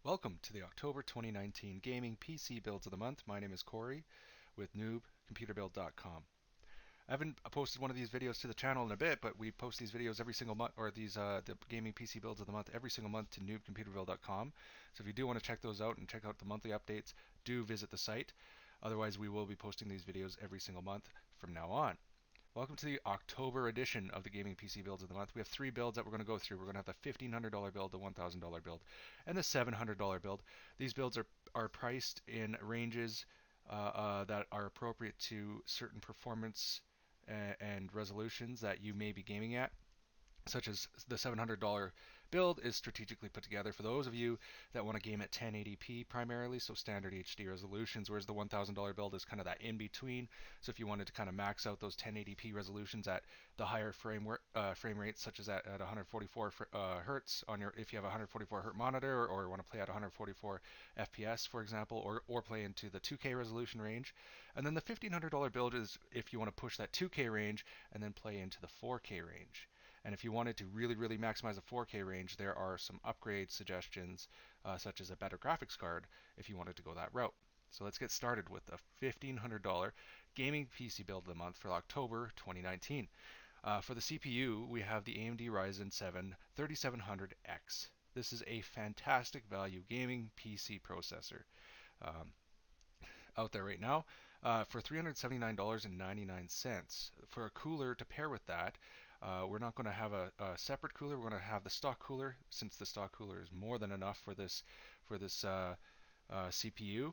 Welcome to the October 2019 Gaming PC Builds of the Month. My name is Corey with NoobComputerBuild.com. I haven't posted one of these videos to the channel in a bit, but we post these videos every single month, or the Gaming PC Builds of the Month every single month to NoobComputerBuild.com. So if you do want to check those out and check out the monthly updates, do visit the site. Otherwise, we will be posting these videos every single month from now on. Welcome to the October edition of the Gaming PC Builds of the Month. We have three builds that we're going to go through. We're going to have the $1,500 build, the $1,000 build, and the $700 build. These builds are priced in ranges that are appropriate to certain performance and resolutions that you may be gaming at, such as the $700 build is strategically put together for those of you that want to game at 1080p primarily, so standard HD resolutions, whereas the $1,000 build is kind of that in between. So if you wanted to kind of max out those 1080p resolutions at the higher frame rates, such as at 144 hertz on your, if you have a 144 hertz monitor, or want to play at 144 FPS, for example, or play into the 2K resolution range. And then the $1,500 build is if you want to push that 2K range and then play into the 4K range. And if you wanted to really, really maximize the 4K range, there are some upgrade suggestions, such as a better graphics card, if you wanted to go that route. So let's get started with the $1,500 gaming PC build of the month for October 2019. For the CPU, we have the AMD Ryzen 7 3700X. This is a fantastic value gaming PC processor out there right now for $379.99. For a cooler to pair with that, we're not going to have a separate cooler. We're going to have the stock cooler, since the stock cooler is more than enough for this CPU,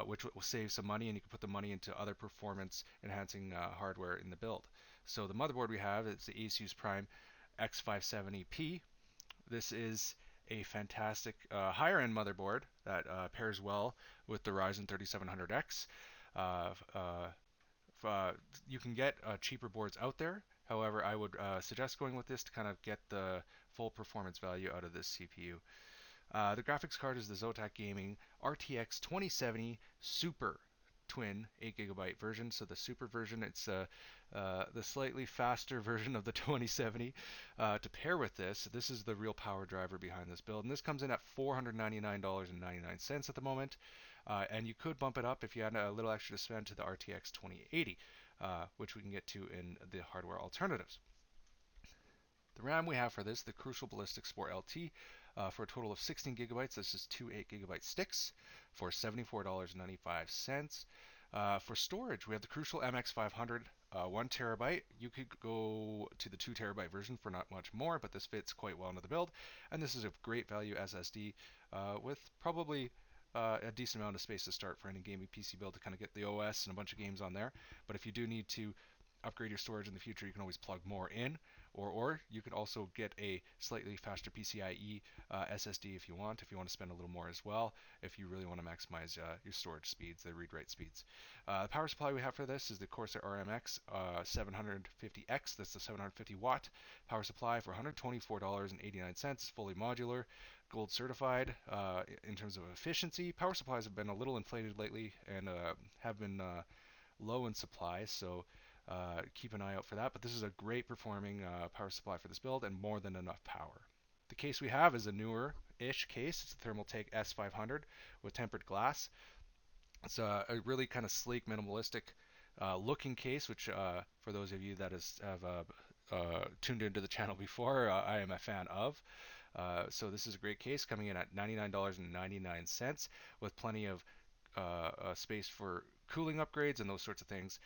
which will save some money, and you can put the money into other performance enhancing hardware in the build. So the motherboard we have is the Asus Prime X570P. This is a fantastic higher end motherboard that pairs well with the Ryzen 3700X. Uh, uh, you can get cheaper boards out there. However, I would suggest going with this to kind of get the full performance value out of this CPU. The graphics card is the Zotac Gaming RTX 2070 Super Twin 8 GB version. So the Super version, it's the slightly faster version of the 2070. To pair with this is the real power driver behind this build, and this comes in at $499.99 at the moment. And you could bump it up if you had a little extra to spend to the RTX 2080, which we can get to in the hardware alternatives. The RAM we have for this, the Crucial Ballistix Sport LT, for a total of 16 gigabytes. This is two 8 GB sticks for $74.95. For storage, we have the Crucial MX500, 1 terabyte. You could go to the 2 terabyte version for not much more, but this fits quite well into the build. And this is a great value SSD with probably a decent amount of space to start for any gaming PC build to kind of get the OS and a bunch of games on there. But if you do need to upgrade your storage in the future, you can always plug more in, or you could also get a slightly faster PCIe SSD if you want to spend a little more as well, if you really want to maximize your storage speeds, the read-write speeds. The power supply we have for this is the Corsair RMX 750X. That's the 750 watt power supply for $124.89. It's fully modular, gold certified. In terms of efficiency, power supplies have been a little inflated lately and have been low in supply, so keep an eye out for that. But this is a great performing power supply for this build and more than enough power. The case we have is a newer-ish case. It's the Thermaltake S500 with tempered glass. It's a really kind of sleek, minimalistic looking case, which for those of you that have tuned into the channel before, I am a fan of. So this is a great case coming in at $99.99 with plenty of space for cooling upgrades and those sorts of things.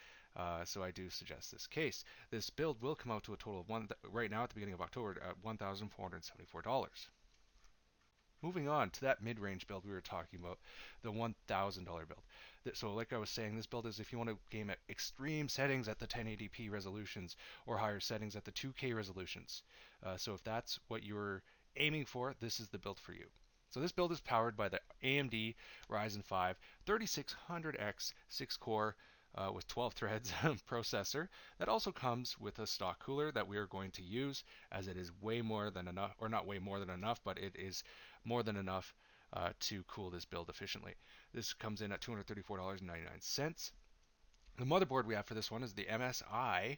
So I do suggest this case. This build will come out to a total of right now at the beginning of October at $1,474. Moving on to that mid-range build we were talking about, the $1,000 build. So like I was saying, this build is if you want to game at extreme settings at the 1080p resolutions or higher settings at the 2K resolutions. So if that's what you're aiming for, this is the build for you. So this build is powered by the AMD Ryzen 5 3600X 6-core with 12 threads processor that also comes with a stock cooler that we are going to use, as it is way more than enough, or not way more than enough, but it is more than enough to cool this build efficiently. This comes in at $234.99. The motherboard we have for this one is the MSI.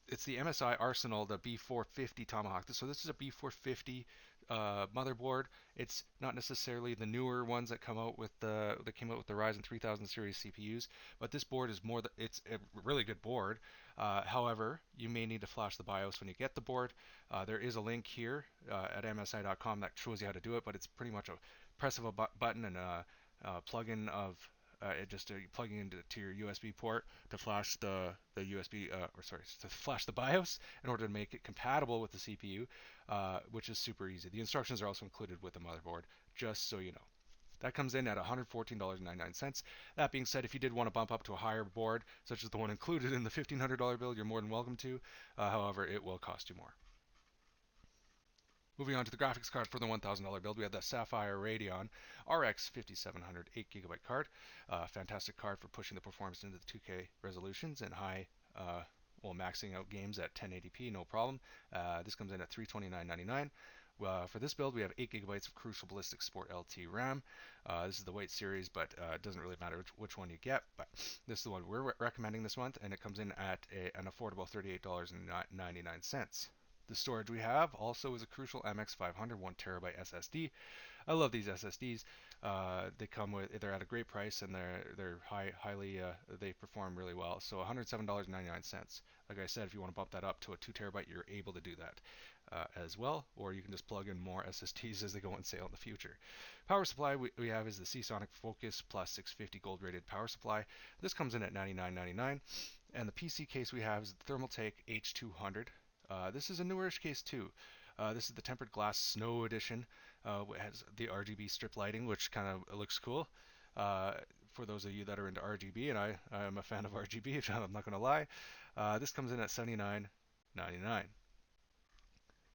It's the MSI Arsenal, the B450 Tomahawk. So this is a B450 motherboard. It's not necessarily the newer ones that come out with the that came out with the Ryzen 3000 series CPUs, but this board is more. It's a really good board. However, you may need to flash the BIOS when you get the board. There is a link here at MSI.com that shows you how to do it, but it's pretty much a press of a button and a plug-in of just plugging into your USB port to flash the USB or sorry to flash the BIOS in order to make it compatible with the CPU, which is super easy. The instructions are also included with the motherboard, just so you know. That comes in at $114.99. That being said, if you did want to bump up to a higher board, such as the one included in the $1,500 build, you're more than welcome to. However, it will cost you more. Moving on to the graphics card for the $1,000 build, we have the Sapphire Radeon RX 5700 8GB card. Fantastic card for pushing the performance into the 2K resolutions and high, maxing out games at 1080p, no problem. This comes in at $329.99. For this build, we have 8GB of Crucial Ballistix Sport LT RAM. This is the weight series, but it doesn't really matter which one you get. But this is the one we're recommending this month, and it comes in at an affordable $38.99. The storage we have also is a Crucial MX500 1TB SSD. I love these SSDs. They're at a great price and they're highly they perform really well. So $107.99. Like I said, if you want to bump that up to a 2TB, you're able to do that as well, or you can just plug in more SSDs as they go on sale in the future. Power supply we have is the Seasonic Focus Plus 650 gold rated power supply. This comes in at $99.99, and the PC case we have is the Thermaltake H200. This is a newerish case too. This is the tempered glass snow edition. It has the RGB strip lighting, which kind of looks cool. For those of you that are into RGB, and I am a fan of RGB, I'm not going to lie. This comes in at $79.99.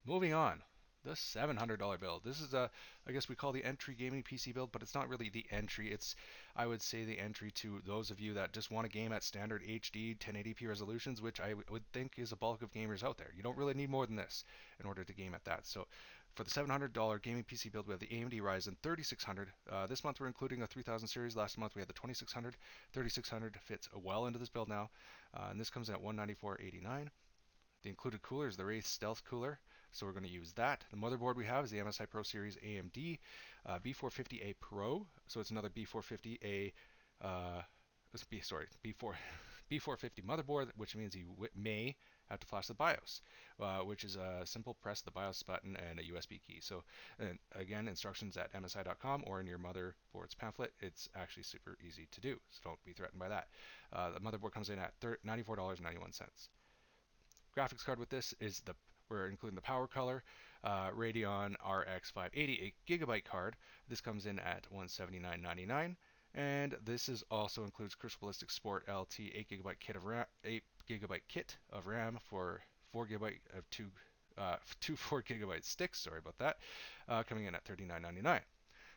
Moving on, the $700 build. This is I guess we call the entry gaming PC build, but it's not really the entry. It's, I would say, the entry to those of you that just want to game at standard HD 1080p resolutions, which I would think is a bulk of gamers out there. You don't really need more than this in order to game at that. So for the $700 gaming PC build, we have the AMD Ryzen 3600. This month we're including a 3000 series. Last month we had the 2600. 3600 fits well into this build now, and this comes in at $194.89. The included cooler is the Wraith Stealth Cooler, so we're going to use that. The motherboard we have is the MSI Pro Series AMD B450A Pro, so it's another B450A, B4 B450 motherboard, which means you may have to flash the BIOS, which is a simple press the BIOS button and a USB key. So, and again, instructions at MSI.com or in your motherboard's pamphlet. It's actually super easy to do, so don't be threatened by that. The motherboard comes in at $94.91. Graphics card with this is we're including the power color Radeon RX 580 8GB card. This comes in at $179.99, and this is also includes Crucial Ballistix Sport LT 8GB kit of RAM, 8GB kit of RAM for 4GB of two 4GB sticks. Sorry about that. Coming in at $39.99. The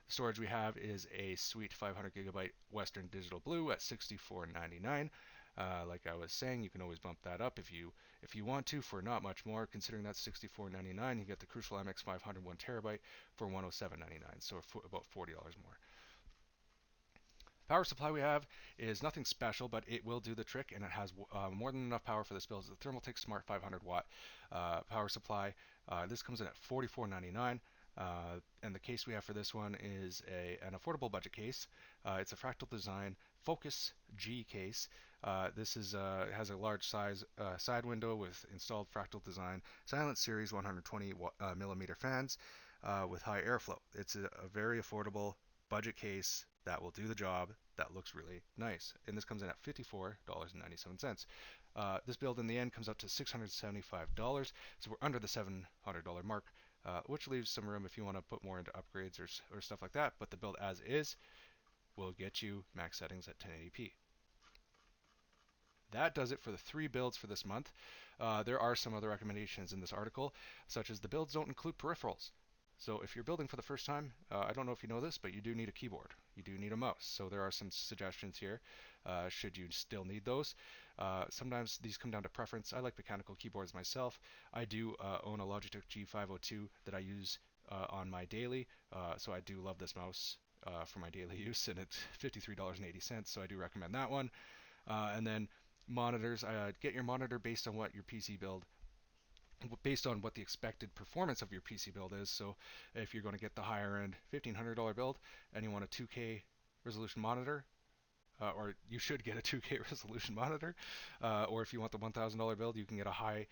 storage we have is a sweet 500GB Western Digital Blue at $64.99. Like I was saying, you can always bump that up if you want to for not much more. Considering that's $64.99, you get the Crucial MX500 1TB for $107.99, so about $40 more. Power supply we have is nothing special, but it will do the trick, and it has more than enough power for this build. It's the Thermaltake Smart 500 watt power supply. This comes in at $44.99. And the case we have for this one is an affordable budget case. It's a Fractal Design Focus G case. This has a large size side window with installed Fractal Design Silent Series 120 millimeter fans with high airflow. It's a very affordable budget case that will do the job, that looks really nice. And this comes in at $54.97. This build in the end comes up to $675, so we're under the $700 mark, which leaves some room if you want to put more into upgrades or stuff like that. But the build as is will get you max settings at 1080p. That does it for the 3 builds for this month. There are some other recommendations in this article, such as the builds don't include peripherals. So if you're building for the first time, I don't know if you know this, but you do need a keyboard. You do need a mouse. So there are some suggestions here, should you still need those. Sometimes these come down to preference. I like mechanical keyboards myself. I do own a Logitech G502 that I use on my daily, so I do love this mouse for my daily use, and it's $53.80, so I do recommend that one. And then monitors, get your monitor based on what your PC build based on what the expected performance of your PC build is. So if you're going to get the higher end $1,500 build and you want a 2K resolution monitor, or you should get a 2K resolution monitor, or if you want the $1,000 build, you can get a high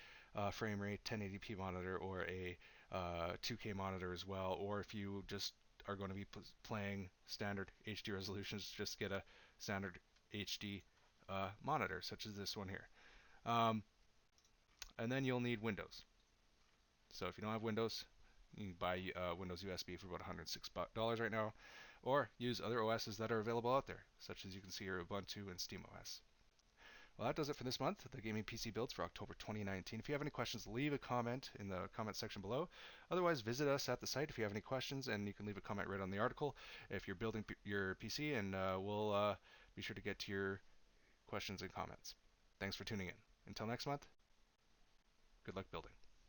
frame rate 1080p monitor or a 2K monitor as well. Or if you just are going to be playing standard HD resolutions, just get a standard HD monitor, such as this one here. Um, and then you'll need Windows. So if you don't have Windows, you can buy Windows USB for about $106 right now, or use other OSs that are available out there, such as you can see here Ubuntu and SteamOS. Well, that does it for this month, the gaming PC builds for October 2019. If you have any questions, leave a comment in the comment section below. Otherwise, visit us at the site if you have any questions, and you can leave a comment right on the article if you're building your PC, and we'll be sure to get to your questions and comments. Thanks for tuning in. Until next month, good luck building.